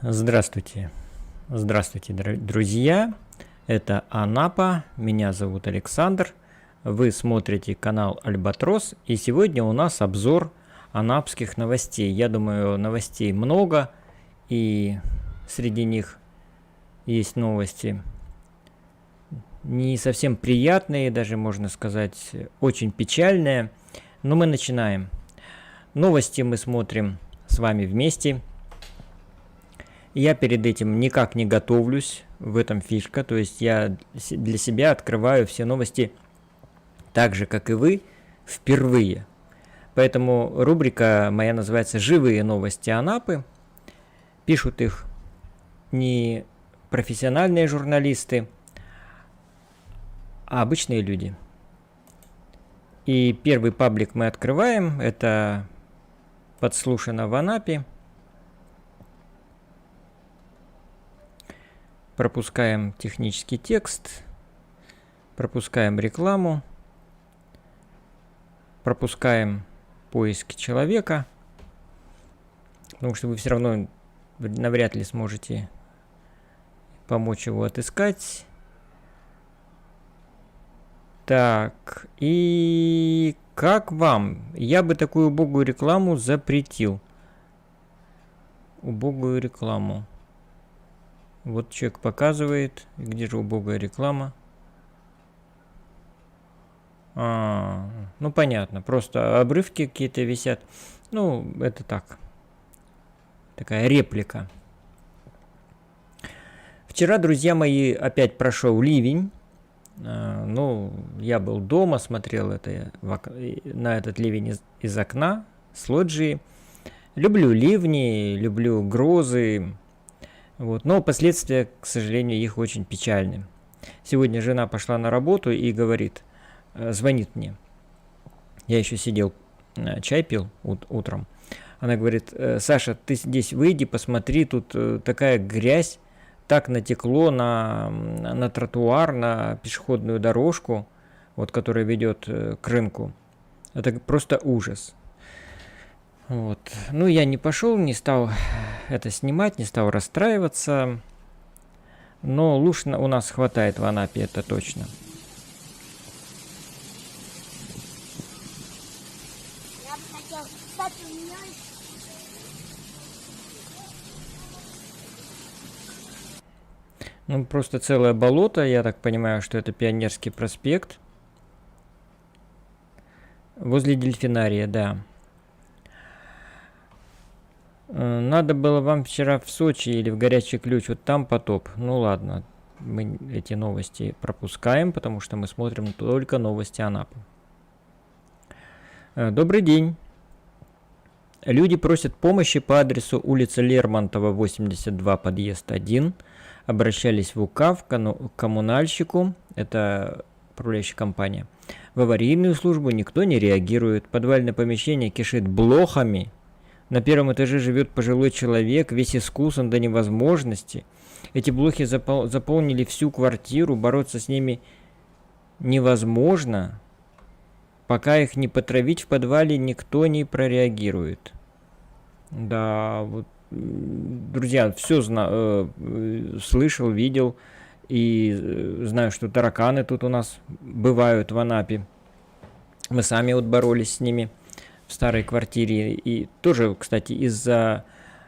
Здравствуйте, здравствуйте, друзья! Это Анапа, меня зовут Александр, вы смотрите канал Альбатрос, и сегодня у нас обзор анапских новостей. Я думаю, новостей много, и среди них есть новости не совсем приятные, даже можно сказать, очень печальные, но мы начинаем. Новости мы смотрим с вами вместе. Я перед этим никак не готовлюсь, в этом фишка, то есть я для себя открываю все новости так же, как и вы, впервые. Поэтому рубрика моя называется «Живые новости Анапы». Пишут их не профессиональные журналисты, а обычные люди. И первый паблик мы открываем, это «Подслушано в Анапе». Пропускаем технический текст, пропускаем рекламу, пропускаем поиски человека, потому что вы все равно навряд ли сможете помочь его отыскать. Так, и как вам? Я бы такую убогую рекламу запретил. Убогую рекламу. Вот человек показывает, где же убогая реклама. Ну понятно, просто обрывки какие-то висят. Ну, это так. Такая реплика. Вчера, друзья мои, опять прошел ливень. Ну, я был дома, смотрел на этот ливень из окна с лоджии. Люблю ливни, люблю грозы. Вот. Но последствия, к сожалению, их очень печальны. Сегодня жена пошла на работу и говорит, звонит мне. Я еще сидел, чай пил утром. Она говорит, Саша, ты здесь выйди, посмотри, тут такая грязь, так натекло на тротуар, на пешеходную дорожку, вот, которая ведет к рынку. Это просто ужас. Вот. Ну, я не пошел, не стал это снимать, не стал расстраиваться. Но луж у нас хватает в Анапе, это точно. Я бы хотел, кстати, у меня... Ну, просто целое болото, я так понимаю, что это Пионерский проспект. Возле дельфинария, да. Надо было вам вчера в Сочи или в Горячий Ключ, вот там потоп. Ну ладно, мы эти новости пропускаем, потому что мы смотрим только новости Анапы. Добрый день. Люди просят помощи по адресу улица Лермонтова, 82, подъезд 1. Обращались в УКАВ к коммунальщику, это управляющая компания. В аварийную службу никто не реагирует. Подвальное помещение кишит блохами. На первом этаже живет пожилой человек, весь искусан до невозможности. Эти блохи заполнили всю квартиру, бороться с ними невозможно. Пока их не потравить в подвале, никто не прореагирует. Да, вот, друзья, все слышал, видел. И знаю, что тараканы тут у нас бывают в Анапе. Мы сами вот боролись с ними в старой квартире, и тоже, кстати, из-за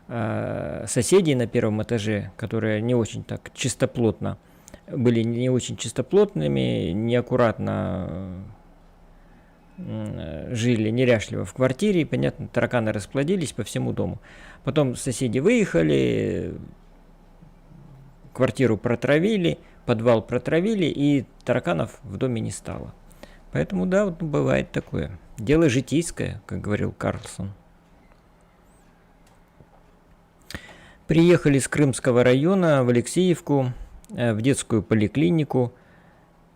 соседей на первом этаже, которые не очень так чистоплотно, были не очень чистоплотными, неаккуратно жили неряшливо в квартире, и, понятно, тараканы расплодились по всему дому. Потом соседи выехали, квартиру протравили, подвал протравили, и тараканов в доме не стало. Поэтому, да, вот бывает такое. Дело житейское, как говорил Карлсон. Приехали с Крымского района в Алексеевку, в детскую поликлинику,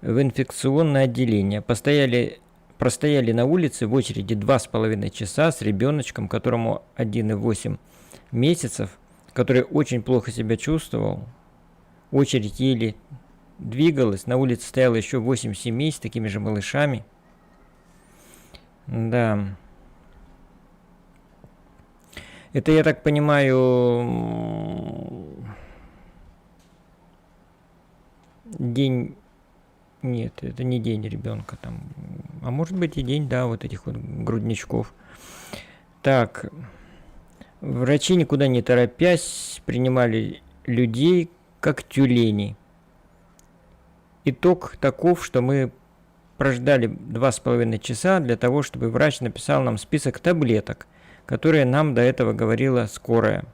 в инфекционное отделение. Простояли на улице в очереди 2,5 часа с ребеночком, которому 1,8 месяцев, который очень плохо себя чувствовал. Очередь еле двигалась, на улице стояло еще 8 семей с такими же малышами. Да. Это, я так понимаю, день... Нет, это не день ребенка там. А может быть и день, да, вот этих вот грудничков. Так, врачи, никуда не торопясь, принимали людей как тюлени. Итог таков, что мы прождали 2,5 часа для того, чтобы врач написал нам список таблеток, которые нам до этого говорила скорая.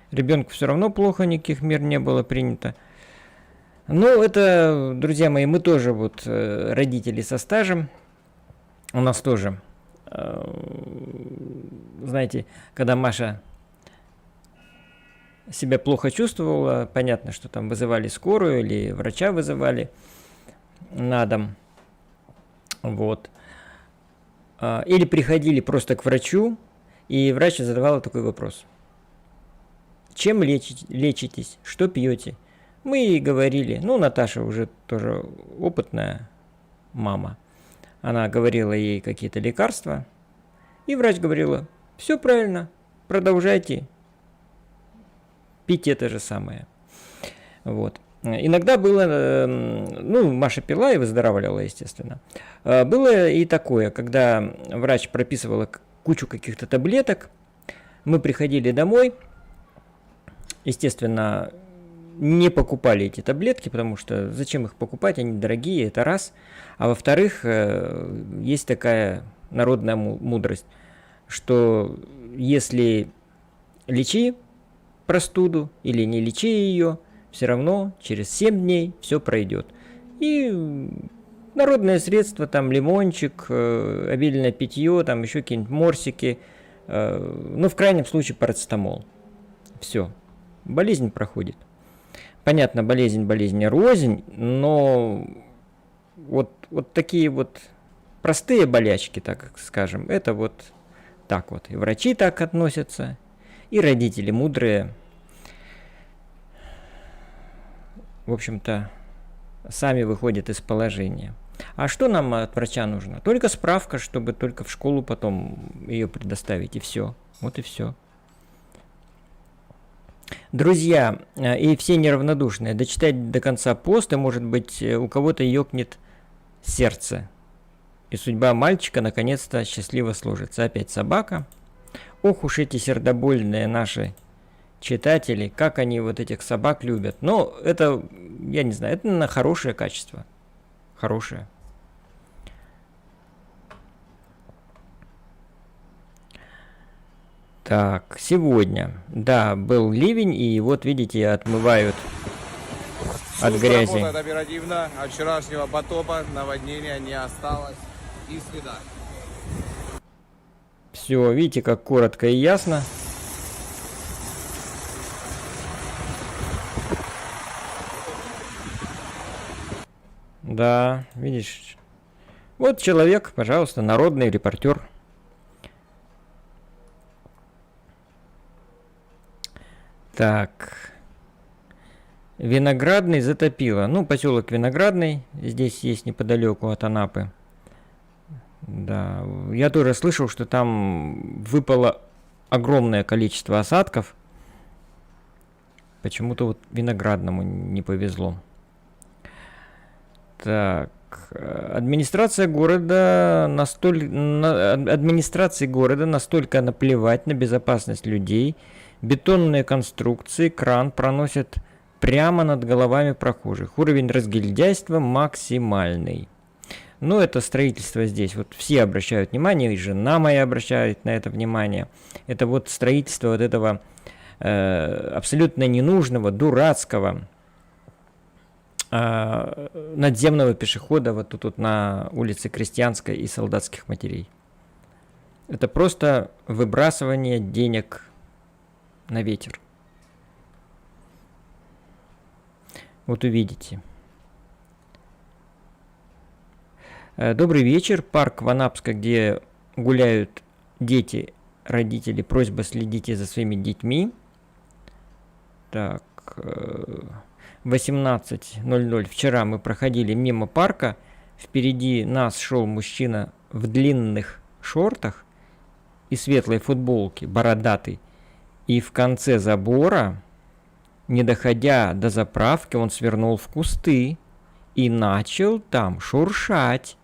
Ребенку все равно плохо, никаких мер не было принято. Ну, это, друзья мои, мы тоже вот родители со стажем. У нас тоже, знаете, когда Маша себя плохо чувствовала, понятно, что там вызывали скорую или врача вызывали на дом. Вот. Или приходили просто к врачу, и врач задавал такой вопрос. Чем лечитесь? Что пьете? Мы ей говорили, ну, Наташа уже тоже опытная мама. Она говорила ей какие-то лекарства, и врач говорила, все правильно, продолжайте пить это же самое. Вот. Иногда было, ну, Маша пила и выздоравливала, естественно. Было и такое, когда врач прописывала кучу каких-то таблеток, мы приходили домой, естественно, не покупали эти таблетки, потому что зачем их покупать, они дорогие, это раз. А во-вторых, есть такая народная мудрость, что если лечи простуду или не лечи ее, все равно через 7 дней все пройдет. И народное средство, там лимончик, обильное питье, там еще какие-нибудь морсики, ну в крайнем случае парацетамол. Все, болезнь проходит. Понятно, болезнь рознь, но вот такие вот простые болячки, так скажем, это вот так вот. И врачи так относятся, и родители мудрые, в общем-то, сами выходят из положения. А что нам от врача нужно? Только справка, чтобы только в школу потом ее предоставить, и все. Вот и все. Друзья, и все неравнодушные, дочитать до конца пост, и, может быть, у кого-то ёкнет сердце. И судьба мальчика наконец-то счастливо сложится. Опять собака. Ох уж эти сердобольные наши читатели, как они вот этих собак любят. Но это, я не знаю, это на хорошее качество. Хорошее. Так, сегодня, да, был ливень, и вот, видите, отмывают от грязи. Работает оперативно, от вчерашнего потопа наводнения не осталось и следа. Все, видите, как коротко и ясно. Да, видишь. Вот человек, пожалуйста, народный репортер. Так. Виноградный затопило. Ну, поселок Виноградный. Здесь есть неподалеку от Анапы. Да. Я тоже слышал, что там выпало огромное количество осадков. Почему-то вот Виноградному не повезло. Так. Администрации города настолько наплевать на безопасность людей. Бетонные конструкции, кран проносят прямо над головами прохожих. Уровень разгильдяйства максимальный. Ну, это строительство здесь. Вот все обращают внимание, и жена моя обращает на это внимание. Это вот строительство вот этого абсолютно ненужного, дурацкого надземного пешехода вот тут вот на улице Крестьянской и Солдатских матерей. Это просто выбрасывание денег на ветер. Вот увидите. Добрый вечер. Парк в Анапске, где гуляют дети, родители. Просьба, следите за своими детьми. Так. 18:00. Вчера мы проходили мимо парка. Впереди нас шел мужчина в длинных шортах и светлой футболке, бородатый. И в конце забора, не доходя до заправки, он свернул в кусты и начал там шуршать,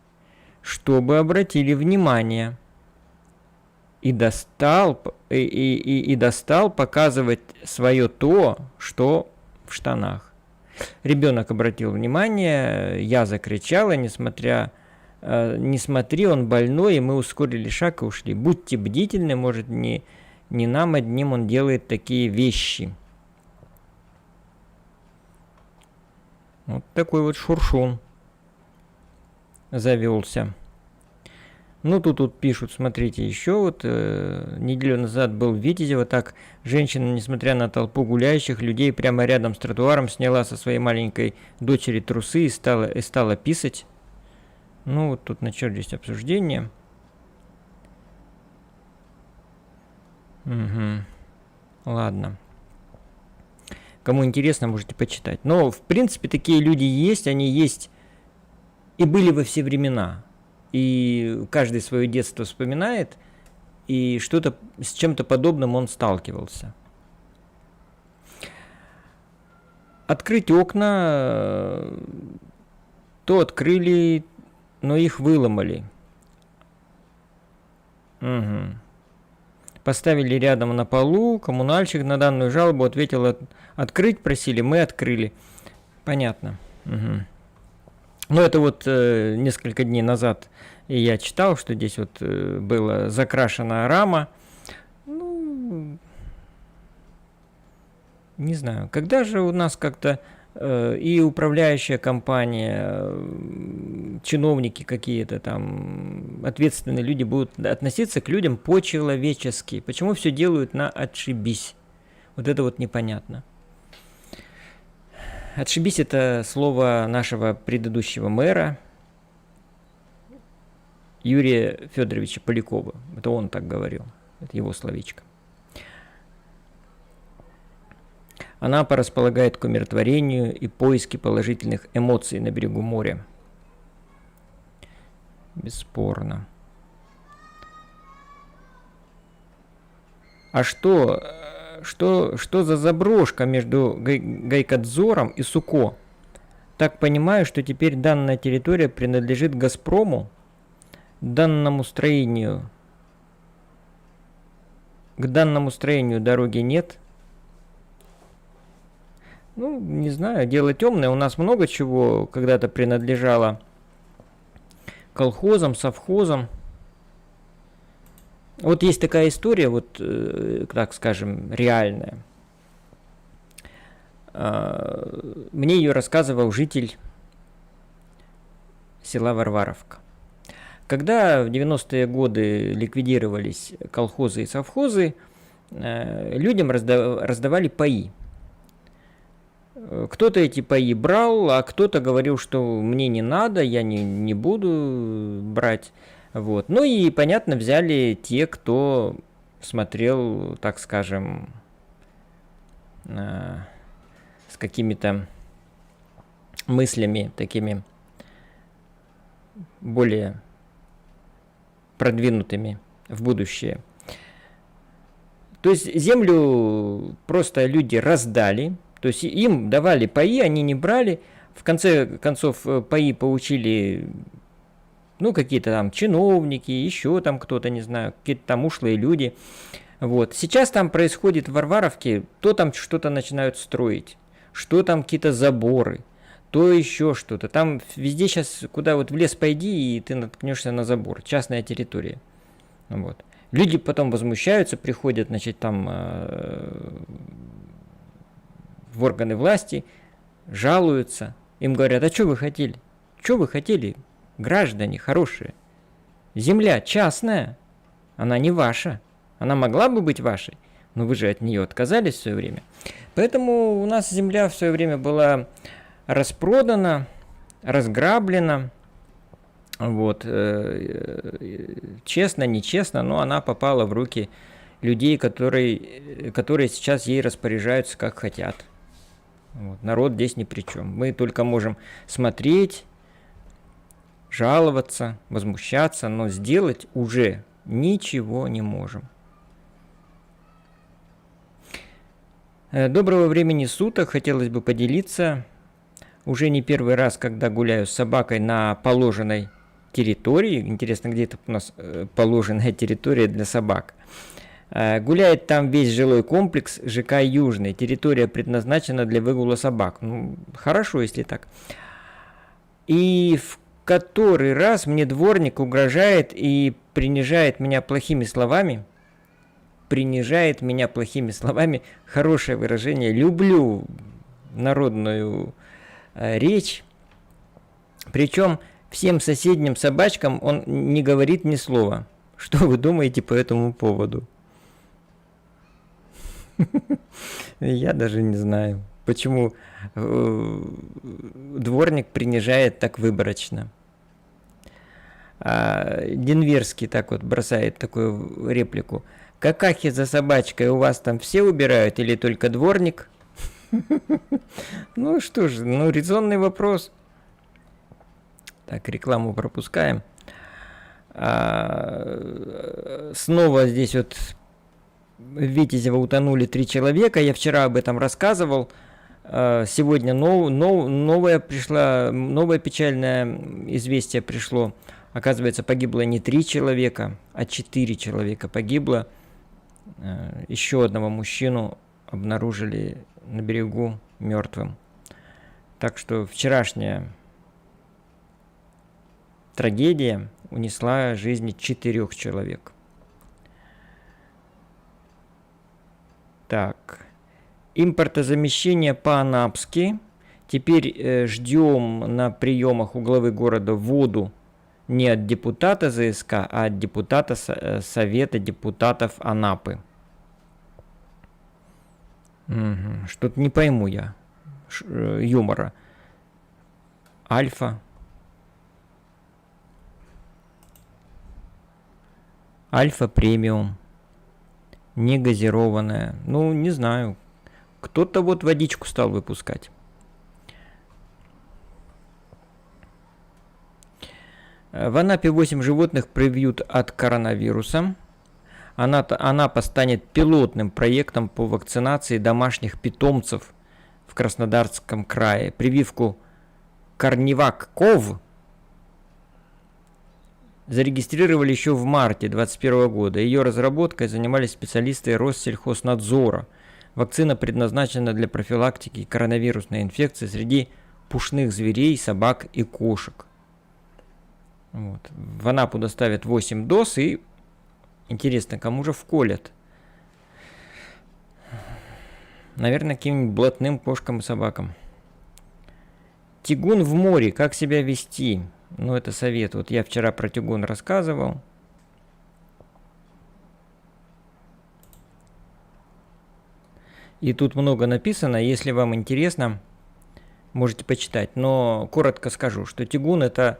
чтобы обратили внимание. И достал показывать свое то, что в штанах. Ребенок обратил внимание, я закричала, не смотри, он больной, и мы ускорили шаг и ушли. Будьте бдительны, может, не нам одним он делает такие вещи. Вот такой вот шуршун завелся. Ну, тут пишут, смотрите, еще вот неделю назад был в Витязево, так женщина, несмотря на толпу гуляющих людей, прямо рядом с тротуаром сняла со своей маленькой дочери трусы и стала писать. Ну, вот тут начались обсуждения. Угу. Ладно. Кому интересно, можете почитать. Но, в принципе, такие люди есть, они есть и были во все времена. И каждый свое детство вспоминает, и что-то с чем-то подобным он сталкивался. Открыть окна, то открыли, но их выломали. Угу. Поставили рядом на полу, коммунальщик на данную жалобу ответил, открыть просили, мы открыли. Понятно. Угу. Ну, это вот несколько дней назад я читал, что здесь вот была закрашена рама. Ну, не знаю, когда же у нас как-то и управляющая компания, чиновники какие-то там, ответственные люди будут относиться к людям по-человечески. Почему все делают на отшибись? Вот это вот непонятно. Отшибись — это слово нашего предыдущего мэра Юрия Федоровича Полякова. Это он так говорил. Это его словечко. Анапа располагает к умиротворению и поиске положительных эмоций на берегу моря. Бесспорно. А что за заброшка между Гайкадзором и Суко? Так понимаю, что теперь данная территория принадлежит Газпрому, к данному строению дороги нет. Ну, не знаю, дело темное. У нас много чего когда-то принадлежало колхозам, совхозам. Вот есть такая история, вот, так скажем, реальная. Мне ее рассказывал житель села Варваровка. Когда в 90-е годы ликвидировались колхозы и совхозы, людям раздавали паи. Кто-то эти паи брал, а кто-то говорил, что мне не надо, я не буду брать. Вот. Ну и, понятно, взяли те, кто смотрел, так скажем, с какими-то мыслями такими более продвинутыми в будущее. То есть землю просто люди раздали, то есть им давали паи, они не брали. В конце концов, паи получили, ну, какие-то там чиновники, еще там кто-то, не знаю, какие-то там ушлые люди. Вот. Сейчас там происходит в Варваровке, то там что-то начинают строить, что там какие-то заборы, то еще что-то. Там везде сейчас, куда вот в лес пойди, и ты наткнешься на забор, частная территория. Вот. Люди потом возмущаются, приходят, значит, там в органы власти, жалуются. Им говорят, а что вы хотели? Что вы хотели, граждане хорошие? Земля частная, она не ваша. Она могла бы быть вашей, но вы же от нее отказались в свое время. Поэтому у нас земля в свое время была распродана, разграблена. Вот, честно, нечестно, но она попала в руки людей, которые сейчас ей распоряжаются как хотят. Вот, народ здесь ни при чем. Мы только можем смотреть, жаловаться, возмущаться, но сделать уже ничего не можем. Доброго времени суток. Хотелось бы поделиться. Уже не первый раз, когда гуляю с собакой на положенной территории. Интересно, где это у нас положенная территория для собак. Гуляет там весь жилой комплекс ЖК Южный. Территория предназначена для выгула собак. Ну, хорошо, если так. И в который раз мне дворник угрожает и принижает меня плохими словами. Принижает меня плохими словами. Хорошее выражение. Люблю народную речь. Причем всем соседним собачкам он не говорит ни слова. Что вы думаете по этому поводу? Я даже не знаю, почему дворник принижает так выборочно. Денверский так вот бросает такую реплику. Какахи за собачкой у вас там все убирают или только дворник? Ну что ж, резонный вопрос. Так, рекламу пропускаем. Снова здесь вот в Витязево утонули 3 человека. Я вчера об этом рассказывал. Сегодня новое печальное известие пришло. Оказывается, погибло не 3 человека, а 4 человека погибло. Еще одного мужчину обнаружили на берегу мертвым. Так что вчерашняя трагедия унесла жизни 4 человек. Так, импортозамещение по-анапски. Теперь ждем на приемах у главы города воду не от депутата ЗСК, а от депутата Совета депутатов Анапы. Что-то не пойму я юмора. Альфа. Альфа премиум. Негазированная. Ну, не знаю. Кто-то вот водичку стал выпускать. В Анапе 8 животных привьют от коронавируса. Анапа станет пилотным проектом по вакцинации домашних питомцев в Краснодарском крае. Прививку Корневак-Ков зарегистрировали еще в марте 2021 года. Ее разработкой занимались специалисты Россельхознадзора. Вакцина предназначена для профилактики коронавирусной инфекции среди пушных зверей, собак и кошек. Вот. В Анапу доставят 8 доз и, интересно, кому же вколят? Наверное, каким-нибудь блатным кошкам и собакам. Тигун в море. Как себя вести? Ну, это совет. Вот я вчера про тигун рассказывал. И тут много написано. Если вам интересно, можете почитать. Но коротко скажу, что тигун – это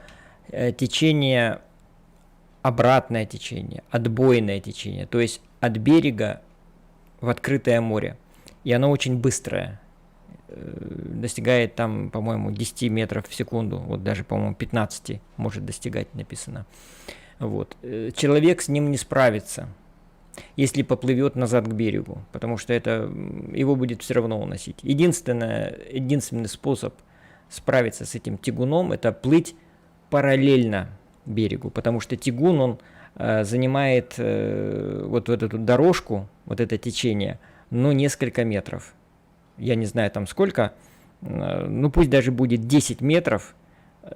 течение, обратное течение, отбойное течение. То есть от берега в открытое море. И оно очень быстрое. Достигает там, по-моему, 10 метров в секунду. Вот даже, по-моему, 15 может достигать, написано. Вот. Человек с ним не справится, если поплывет назад к берегу, потому что это его будет все равно уносить. Единственный способ справиться с этим тигуном – это плыть параллельно берегу, потому что тигун, он занимает вот эту дорожку, вот это течение, несколько метров. Я не знаю там сколько, пусть даже будет 10 метров,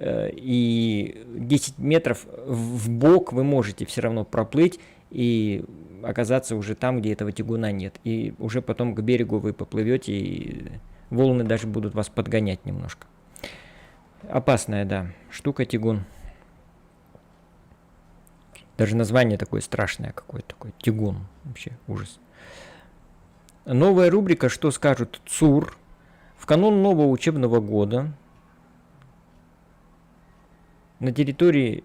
и 10 метров в бок вы можете все равно проплыть и оказаться уже там, где этого тигуна нет. И уже потом к берегу вы поплывете, и волны даже будут вас подгонять немножко. Опасная, да, штука тигун. Даже название такое страшное какое-то, такое тигун. Вообще ужас. Новая рубрика «Что скажут ЦУР?» В канун нового учебного года на территории,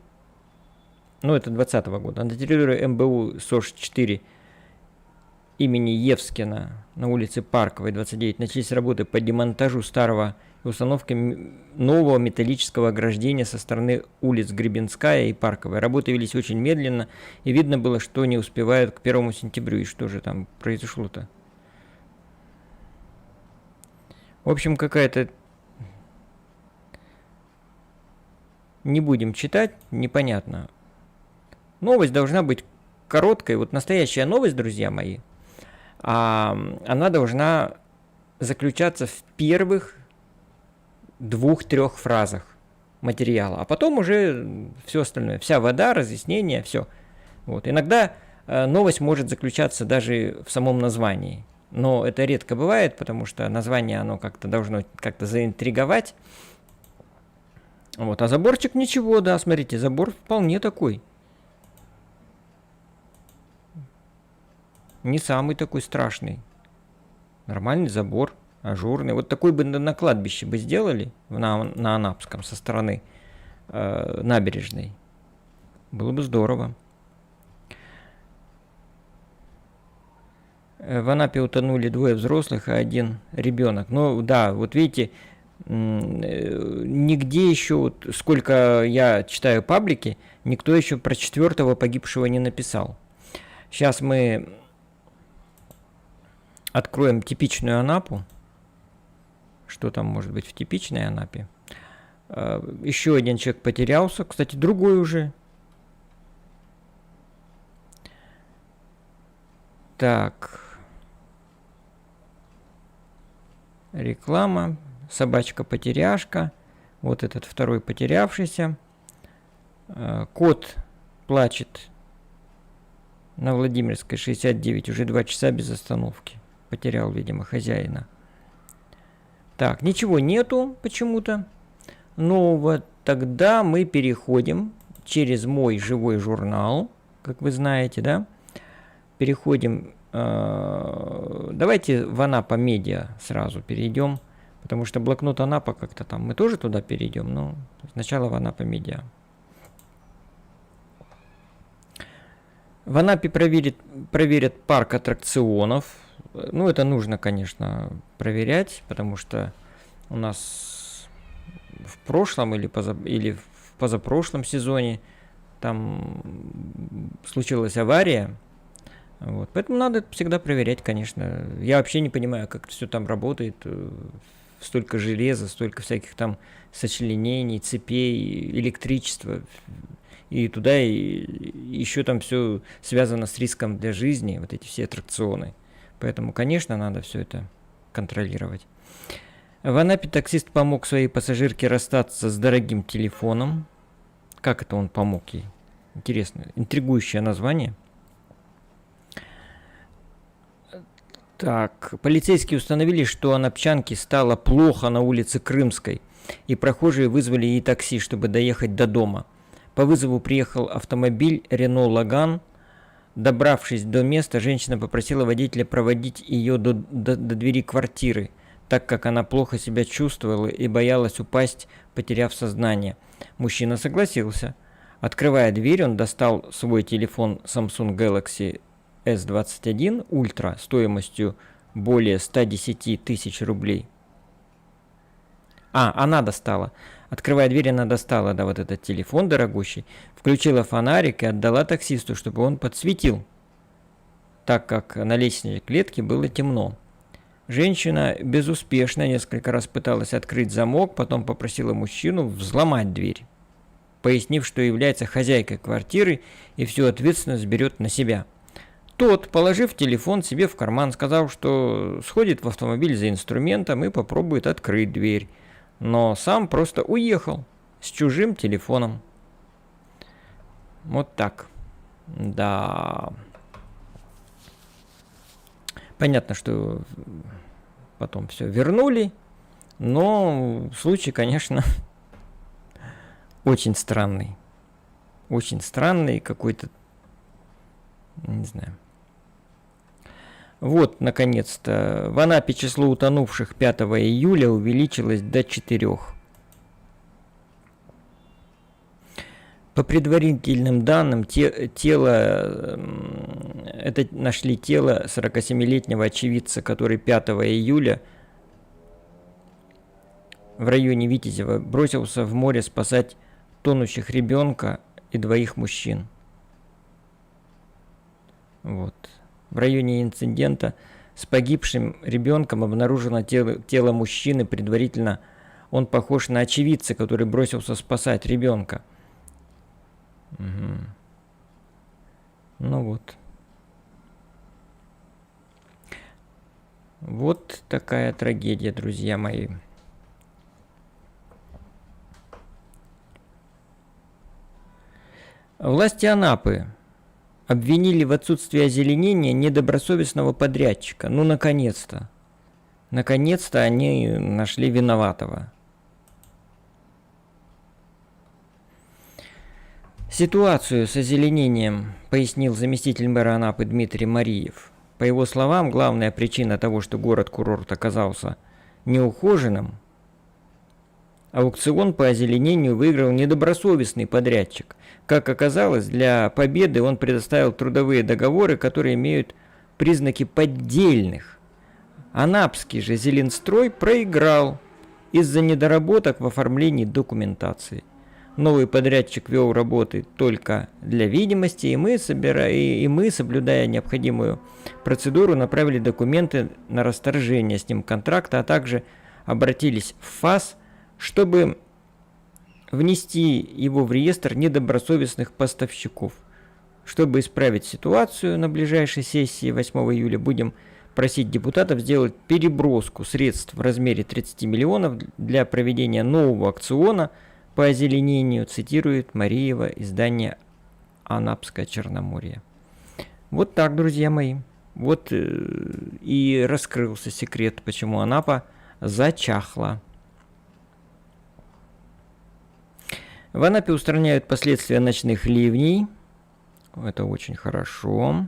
это 2020 года, на территории МБУ СОЖ-4 имени Евскина на улице Парковой, 29, начались работы по демонтажу старого и установке нового металлического ограждения со стороны улиц Гребенская и Парковая. Работы велись очень медленно, и видно было, что не успевают к 1 сентябрю. И что же там произошло-то? В общем, какая-то... Не будем читать, непонятно. Новость должна быть короткой. Вот настоящая новость, друзья мои, она должна заключаться в первых 2-3 фразах материала, а потом уже все остальное. Вся вода, разъяснение, все. Вот. Иногда новость может заключаться даже в самом названии. Но это редко бывает, потому что название оно как-то должно как-то заинтриговать. Вот. А заборчик ничего, да, смотрите, забор вполне такой. Не самый такой страшный. Нормальный забор, ажурный. Вот такой бы на кладбище бы сделали, на Анапском, со стороны набережной. Было бы здорово. В Анапе утонули 2 взрослых и 1 ребенок. Ну да, вот видите, нигде еще, вот сколько я читаю паблики, никто еще про 4-го погибшего не написал. Сейчас мы откроем типичную Анапу. Что там может быть в типичной Анапе? Еще 1 человек потерялся. Кстати, другой уже. Так. Реклама. Собачка-потеряшка. Вот этот второй потерявшийся. Кот плачет на Владимирской 69 уже 2 часа без остановки. Потерял, видимо, хозяина. Так, ничего нету почему-то. Ну вот тогда мы переходим через мой живой журнал, как вы знаете, да? Переходим. Давайте в Анапа Медиа сразу перейдем. Потому что блокнот Анапа как-то там, мы тоже туда перейдем, но сначала в Анапа Медиа. В Анапе проверят парк аттракционов. Ну, это нужно, конечно, проверять, потому что у нас в прошлом или в позапрошлом сезоне там случилась авария. Вот. Поэтому надо всегда проверять, конечно. Я вообще не понимаю, как все там работает. Столько железа, столько всяких там сочленений, цепей, электричества. И туда еще там все связано с риском для жизни, вот эти все аттракционы. Поэтому, конечно, надо все это контролировать. В Анапе таксист помог своей пассажирке расстаться с дорогим телефоном. Как это он помог ей? Интересно, интригующее название. Так, полицейские установили, что анапчанке стало плохо на улице Крымской, и прохожие вызвали ей такси, чтобы доехать до дома. По вызову приехал автомобиль Renault Logan. Добравшись до места, женщина попросила водителя проводить ее до двери квартиры, так как она плохо себя чувствовала и боялась упасть, потеряв сознание. Мужчина согласился. Открывая дверь, он достал свой телефон Samsung Galaxy S21 Ultra стоимостью более 110 тысяч рублей. Она достала. Открывая дверь, она достала, да, вот этот телефон дорогущий, включила фонарик и отдала таксисту, чтобы он подсветил, так как на лестничной клетке было темно. Женщина безуспешно несколько раз пыталась открыть замок, потом попросила мужчину взломать дверь, пояснив, что является хозяйкой квартиры и всю ответственность берет на себя. Тот, положив телефон себе в карман, сказал, что сходит в автомобиль за инструментом и попробует открыть дверь. Но сам просто уехал с чужим телефоном. Вот так. Да. Понятно, что потом все вернули. Но случай, конечно, очень странный. Очень странный какой-то, не знаю. Вот, наконец-то, в Анапе число утонувших 5 июля увеличилось до 4. По предварительным данным, нашли тело 47-летнего очевидца, который 5 июля в районе Витязева бросился в море спасать тонущих ребенка и 2 мужчин. Вот. В районе инцидента с погибшим ребенком обнаружено тело мужчины. Предварительно он похож на очевидца, который бросился спасать ребенка. Угу. Ну вот. Вот такая трагедия, друзья мои. Власти Анапы обвинили в отсутствии озеленения недобросовестного подрядчика. Ну, наконец-то. Наконец-то они нашли виноватого. Ситуацию с озеленением пояснил заместитель мэра Анапы Дмитрий Мариев. По его словам, главная причина того, что город-курорт оказался неухоженным, аукцион по озеленению выиграл недобросовестный подрядчик. Как оказалось, для победы он предоставил трудовые договоры, которые имеют признаки поддельных. Анапский же Зеленстрой проиграл из-за недоработок в оформлении документации. Новый подрядчик вел работы только для видимости, и мы, соблюдая необходимую процедуру, направили документы на расторжение с ним контракта, а также обратились в ФАС, чтобы внести его в реестр недобросовестных поставщиков. Чтобы исправить ситуацию, на ближайшей сессии 8 июля будем просить депутатов сделать переброску средств в размере 30 миллионов для проведения нового аукциона по озеленению, цитирует Мариева, издание «Анапское Черноморье». Вот так, друзья мои. Вот и раскрылся секрет, почему Анапа зачахла. В Анапе устраняют последствия ночных ливней. Это очень хорошо.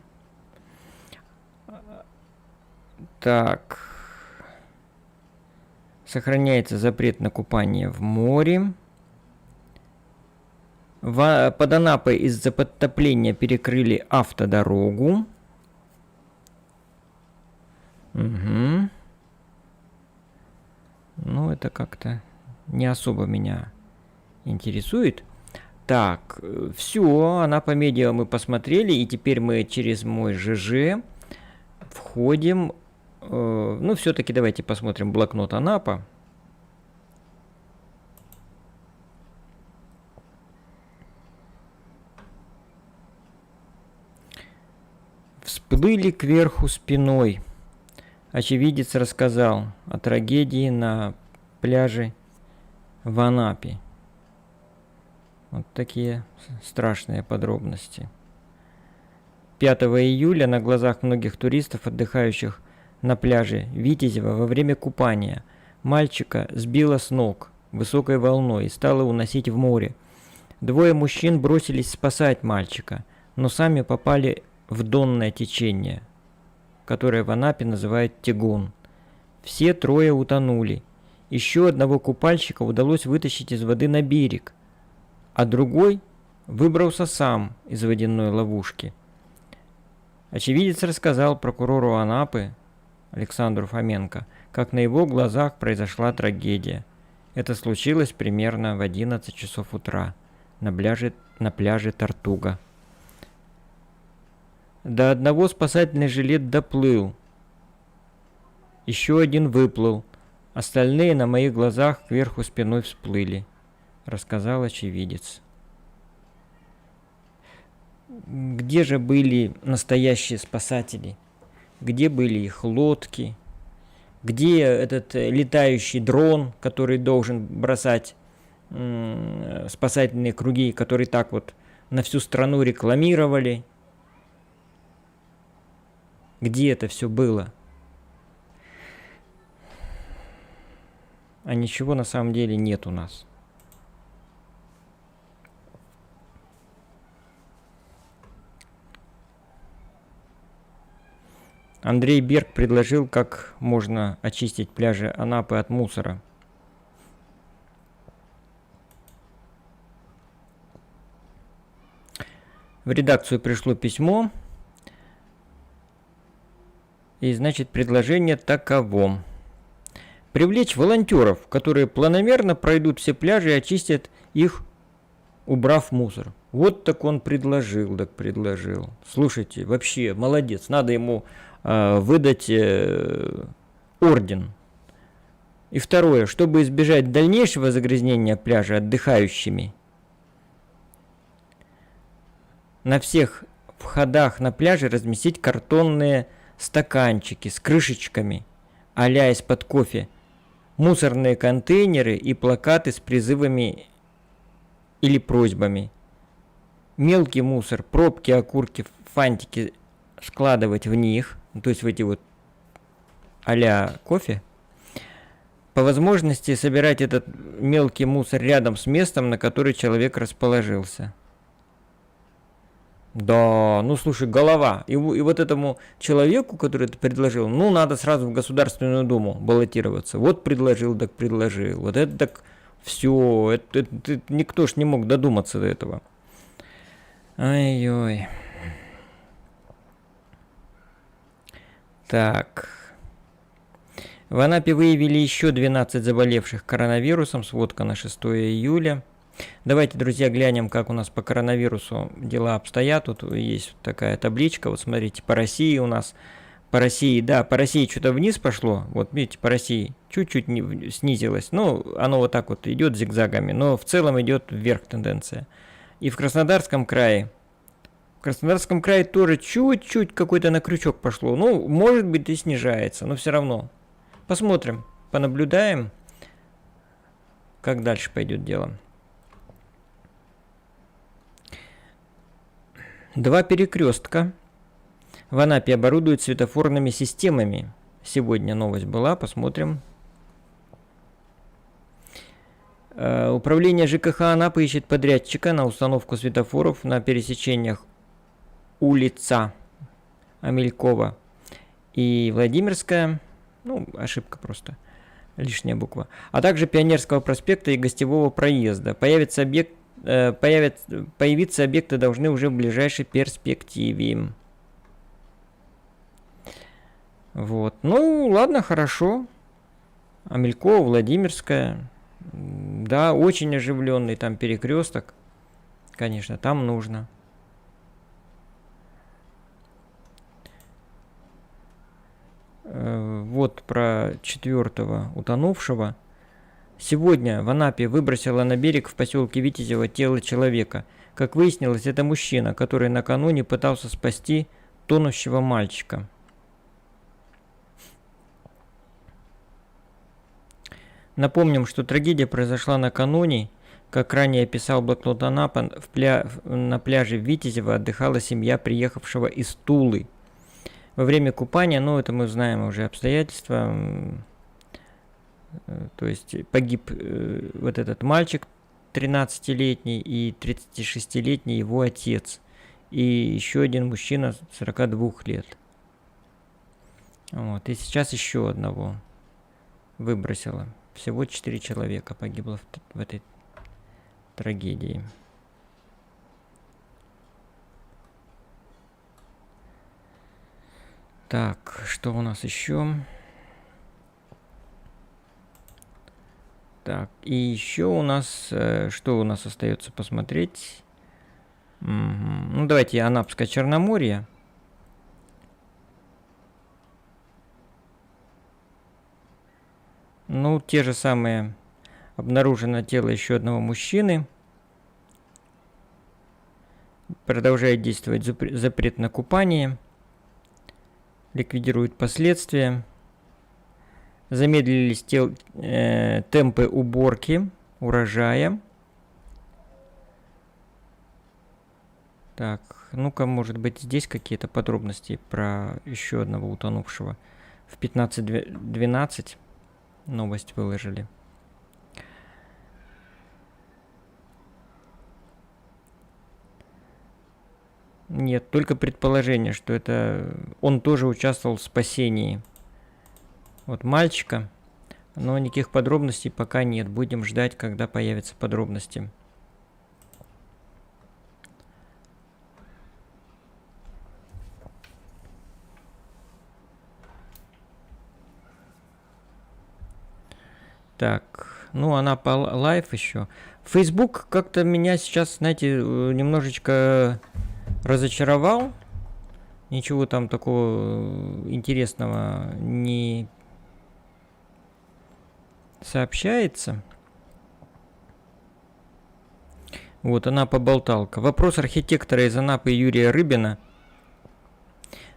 Так. Сохраняется запрет на купание в море. Под Анапой из-за подтопления перекрыли автодорогу. Угу. Ну, это как-то не особо меня интересует. Так, все, Анапа Медиа мы посмотрели, и теперь мы через мой ЖЖ входим. Ну, все-таки давайте посмотрим блокнот Анапа. Всплыли кверху спиной. Очевидец рассказал о трагедии на пляже в Анапе. Вот такие страшные подробности. 5 июля на глазах многих туристов, отдыхающих на пляже Витязева, во время купания мальчика сбило с ног высокой волной и стало уносить в море. Двое мужчин бросились спасать мальчика, но сами попали в донное течение, которое в Анапе называют тягун. Все трое утонули. Еще одного купальщика удалось вытащить из воды на берег, а другой выбрался сам из водяной ловушки. Очевидец рассказал прокурору Анапы Александру Фоменко, как на его глазах произошла трагедия. Это случилось примерно в 11 часов утра на пляже Тартуга. До одного спасательный жилет доплыл. Еще один выплыл. Остальные на моих глазах кверху спиной всплыли, рассказал очевидец. Где же были настоящие спасатели? Где были их лодки? Где этот летающий дрон, который должен бросать спасательные круги, который так вот на всю страну рекламировали? Где это все было? А ничего на самом деле нет у нас. Андрей Берг предложил, как можно очистить пляжи Анапы от мусора. В редакцию пришло письмо. И, значит, предложение таково. Привлечь волонтеров, которые планомерно пройдут все пляжи и очистят их, убрав мусор. Вот так он предложил, так предложил. Слушайте, вообще молодец. Надо ему выдать орден. И второе, чтобы избежать дальнейшего загрязнения пляжа отдыхающими, на всех входах на пляже разместить картонные стаканчики с крышечками а-ля из-под кофе, мусорные контейнеры и плакаты с призывами или просьбами. Мелкий мусор, пробки, окурки, фантики складывать в них, то есть в эти вот а-ля кофе. По возможности собирать этот мелкий мусор рядом с местом, на который человек расположился. Да, ну слушай, голова. И вот этому человеку, который это предложил, ну надо сразу в Государственную Думу баллотироваться. Вот предложил, так предложил. Вот это так все. Это никто ж не мог додуматься до этого. Ой-ой. Так. В Анапе выявили еще 12 заболевших коронавирусом. Сводка на 6 июля. Давайте, друзья, глянем, как у нас по коронавирусу дела обстоят. Тут есть такая табличка. Вот смотрите, по России у нас. По России, да, по России что-то вниз пошло. Вот видите, по России чуть-чуть снизилось. Ну, оно вот так вот идет зигзагами. Но в целом идет вверх тенденция. И в Краснодарском крае. В Краснодарском крае тоже чуть-чуть какой-то на крючок пошло. Ну, может быть, и снижается, но все равно. Посмотрим, понаблюдаем, как дальше пойдет дело. 2 перекрестка в Анапе оборудуют светофорными системами. Сегодня новость была, посмотрим. Управление ЖКХ Анапы ищет подрядчика на установку светофоров на пересечениях улица Амелькова и Владимирская. Ну, ошибка просто, лишняя буква. А также Пионерского проспекта и Гостевого проезда. Появиться объекты должны уже в ближайшей перспективе. Вот. Ну, ладно, хорошо. Амелькова, Владимирская. Да, очень оживленный там перекресток. Конечно, там нужно. Вот про 4-го утонувшего. Сегодня в Анапе выбросило на берег в поселке Витязево тело человека. Как выяснилось, это мужчина, который накануне пытался спасти тонущего мальчика. Напомним, что трагедия произошла накануне. Как ранее писал блокнот Анапа, на пляже Витязево отдыхала семья приехавшего из Тулы. Во время купания, ну это мы знаем уже обстоятельства, то есть погиб вот этот мальчик 13-летний и 36-летний его отец. И еще один мужчина 42 лет. Вот. И сейчас еще одного выбросило. Всего 4 человека погибло в этой трагедии. Так, что у нас еще? Так, и еще у нас, что у нас остается посмотреть? Ну, давайте Анапское Черноморье. Ну, те же самые. Обнаружено тело еще одного мужчины. Продолжает действовать запрет на купание. Ликвидирует последствия. Замедлились темпы уборки урожая. Так, ну-ка, может быть, здесь какие-то подробности про еще одного утонувшего. В 15:12 новость выложили. Нет, только предположение, что это он тоже участвовал в спасении вот мальчика, но никаких подробностей пока нет. Будем ждать, когда появятся подробности. Так, ну Анапа Лайв еще. Facebook как-то меня сейчас, знаете, немножечко разочаровал. Ничего там такого интересного не сообщается. Вот она поболталка. Вопрос архитектора из Анапы Юрия Рыбина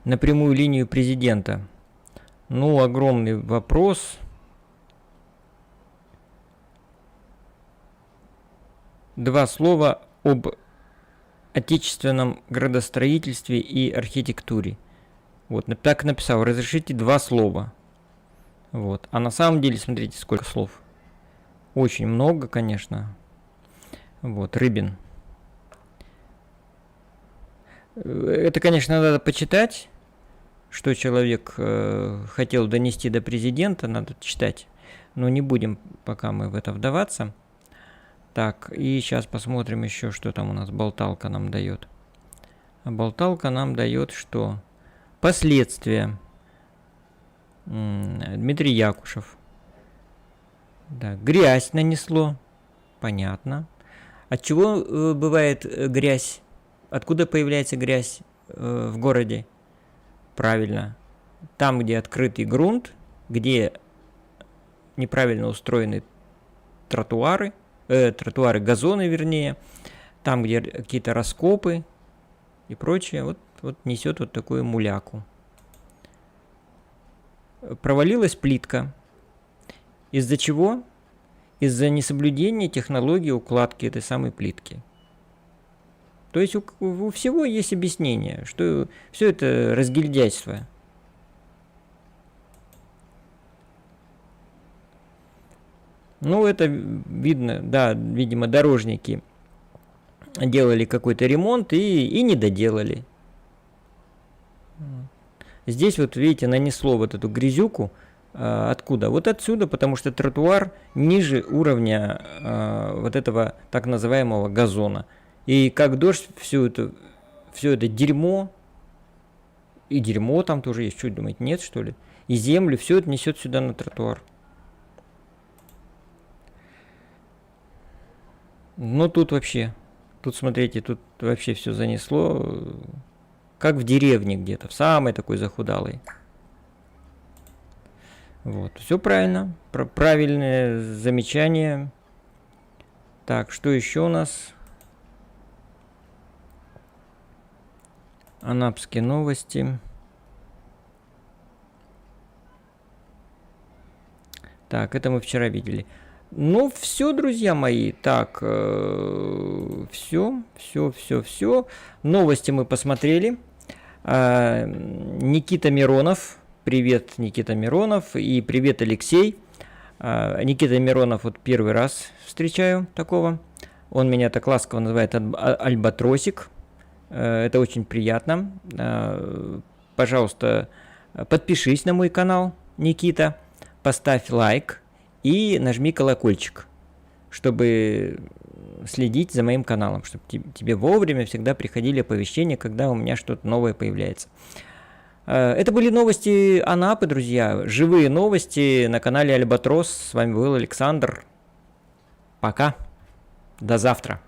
на прямую линию президента. Ну, огромный вопрос. Два слова об отечественном градостроительстве и архитектуре. Вот, так написал. Разрешите два слова. Вот. А на самом деле, смотрите, сколько слов. Очень много, конечно. Вот, Рыбин. Это, конечно, надо почитать, что человек хотел донести до президента, надо читать. Но не будем пока мы в это вдаваться. Так, и сейчас посмотрим еще, что там у нас болталка нам дает. А болталка нам дает что? Последствия. Дмитрий Якушев. Да, грязь нанесло. Понятно. От чего бывает грязь? Откуда появляется грязь в городе? Правильно. Там, где открытый грунт, где неправильно устроены тротуары, газоны, вернее, там, где какие-то раскопы и прочее, вот несет вот такую муляку. Провалилась плитка. Из-за чего? Из-за несоблюдения технологии укладки этой самой плитки. То есть у всего есть объяснение, что все это разгильдяйство. Ну, это видно, да, видимо, дорожники делали какой-то ремонт и не доделали. Здесь вот, видите, нанесло вот эту грязюку. Откуда? Вот отсюда, потому что тротуар ниже уровня вот этого так называемого газона. И как дождь все это дерьмо, и дерьмо там тоже есть, что думать, нет, что ли? И землю, все это несет сюда на тротуар. Ну, тут вообще, смотрите, тут вообще все занесло, как в деревне где-то, в самой такой захудалой. Вот, все правильно, правильное замечание. Так, что еще у нас? Анапские новости. Так, это мы вчера видели. Ну, все, друзья мои. Так, все. Новости мы посмотрели. Никита Миронов. Привет, Никита Миронов. И привет, Алексей. Никита Миронов вот первый раз встречаю такого. Он меня так ласково называет Альбатросик. Это очень приятно. Пожалуйста, подпишись на мой канал, Никита. Поставь лайк и нажми колокольчик, чтобы следить за моим каналом, чтобы тебе вовремя всегда приходили оповещения, когда у меня что-то новое появляется. Это были новости Анапы, друзья. Живые новости на канале Альбатрос. С вами был Александр. Пока. До завтра.